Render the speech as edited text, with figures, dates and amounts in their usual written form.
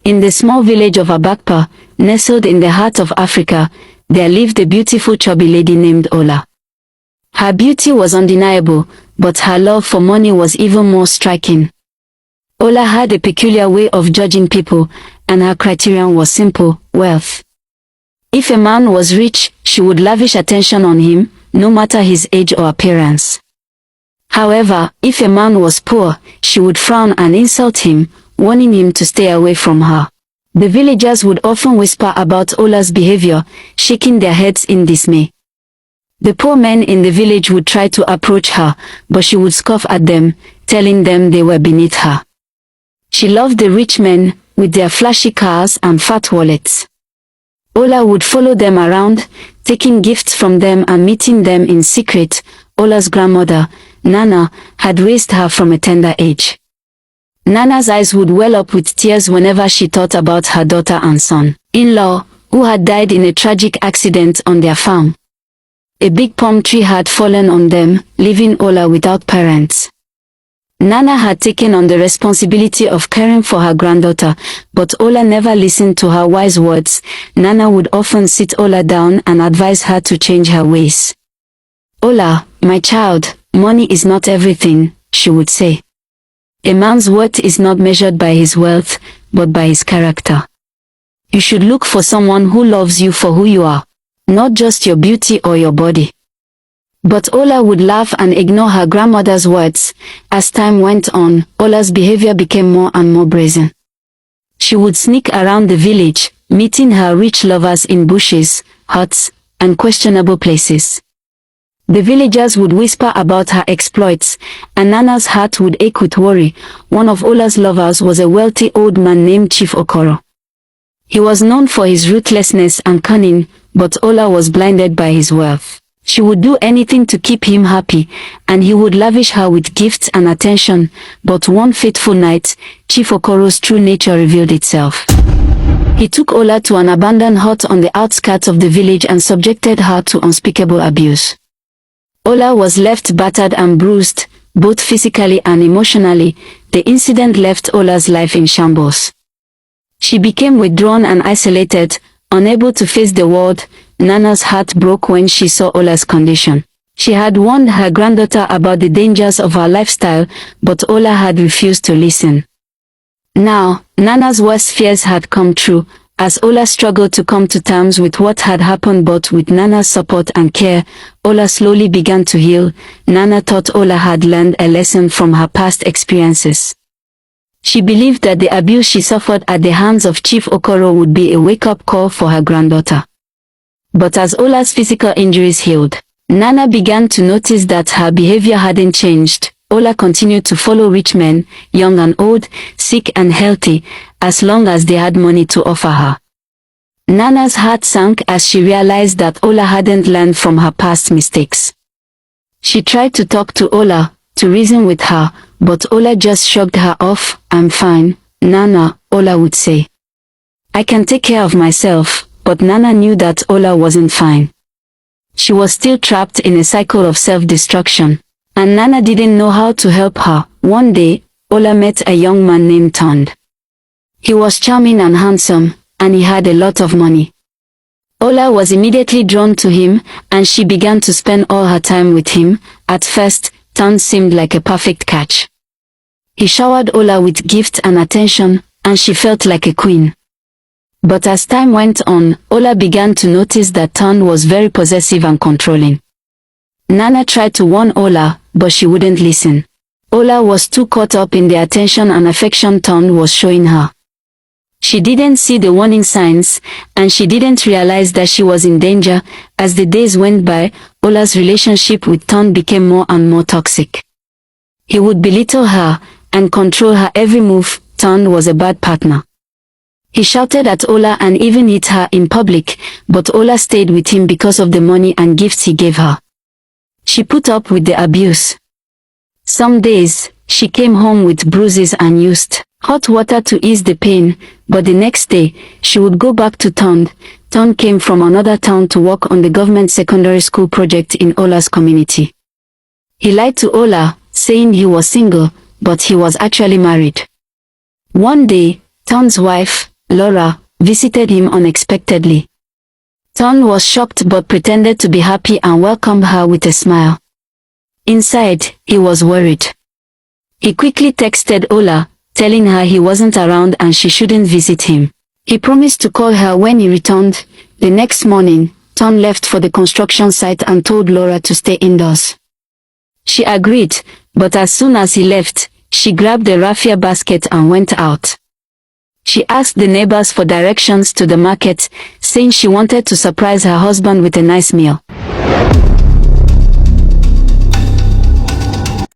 In the small village of Abakpa, nestled in the heart of Africa, there lived a beautiful chubby lady named Ola. Her beauty was undeniable, but her love for money was even more striking. Ola had a peculiar way of judging people, and her criterion was simple: wealth. If a man was rich, she would lavish attention on him, no matter his age or appearance. However, if a man was poor, she would frown and insult him, warning him to stay away from her. The villagers would often whisper about Ola's behavior, shaking their heads in dismay. The poor men in the village would try to approach her, but she would scoff at them, telling them they were beneath her. She loved the rich men, with their flashy cars and fat wallets. Ola would follow them around, taking gifts from them and meeting them in secret. Ola's grandmother, Nana, had raised her from a tender age. Nana's eyes would well up with tears whenever she thought about her daughter and son-in-law, who had died in a tragic accident on their farm. A big palm tree had fallen on them, leaving Ola without parents. Nana had taken on the responsibility of caring for her granddaughter, but Ola never listened to her wise words. Nana would often sit Ola down and advise her to change her ways. "Ola, my child, money is not everything," she would say. "A man's worth is not measured by his wealth, but by his character. You should look for someone who loves you for who you are, not just your beauty or your body." But Ola would laugh and ignore her grandmother's words. As time went on, Ola's behavior became more and more brazen. She would sneak around the village, meeting her rich lovers in bushes, huts, and questionable places. The villagers would whisper about her exploits, and Nana's heart would ache with worry. One of Ola's lovers was a wealthy old man named Chief Okoro. He was known for his ruthlessness and cunning, but Ola was blinded by his wealth. She would do anything to keep him happy, and he would lavish her with gifts and attention. But one fateful night, Chief Okoro's true nature revealed itself. He took Ola to an abandoned hut on the outskirts of the village and subjected her to unspeakable abuse. Ola was left battered and bruised, both physically and emotionally. The incident left Ola's life in shambles. She became withdrawn and isolated, unable to face the world. Nana's heart broke when she saw Ola's condition. She had warned her granddaughter about the dangers of her lifestyle, but Ola had refused to listen. Now, Nana's worst fears had come true. As Ola struggled to come to terms with what had happened, but with Nana's support and care, Ola slowly began to heal. Nana thought Ola had learned a lesson from her past experiences. She believed that the abuse she suffered at the hands of Chief Okoro would be a wake-up call for her granddaughter. But as Ola's physical injuries healed, Nana began to notice that her behavior hadn't changed. Ola continued to follow rich men, young and old, sick and healthy, as long as they had money to offer her. Nana's heart sank as she realized that Ola hadn't learned from her past mistakes. She tried to talk to Ola, to reason with her, but Ola just shrugged her off. "I'm fine, Nana," Ola would say. "I can take care of myself." But Nana knew that Ola wasn't fine. She was still trapped in a cycle of self-destruction, and Nana didn't know how to help her. One day, Ola met a young man named Tond. He was charming and handsome, and he had a lot of money. Ola was immediately drawn to him, and she began to spend all her time with him. At first, Tond seemed like a perfect catch. He showered Ola with gifts and attention, and she felt like a queen. But as time went on, Ola began to notice that Tond was very possessive and controlling. Nana tried to warn Ola, but she wouldn't listen. Ola was too caught up in the attention and affection Tond was showing her. She didn't see the warning signs, and she didn't realize that she was in danger. As the days went by, Ola's relationship with Tond became more and more toxic. He would belittle her and control her every move. Tond was a bad partner. He shouted at Ola and even hit her in public, but Ola stayed with him because of the money and gifts he gave her. She put up with the abuse. Some days, she came home with bruises and used hot water to ease the pain, but the next day, she would go back to Tond. Tond came from another town to work on the government secondary school project in Ola's community. He lied to Ola, saying he was single, but he was actually married. One day, Ton's wife, Laura, visited him unexpectedly. Ton was shocked but pretended to be happy and welcomed her with a smile. Inside, he was worried. He quickly texted Ola, telling her he wasn't around and she shouldn't visit him. He promised to call her when he returned. The next morning, Ton left for the construction site and told Laura to stay indoors. She agreed, but as soon as he left, she grabbed the raffia basket and went out. She asked the neighbors for directions to the market, saying she wanted to surprise her husband with a nice meal.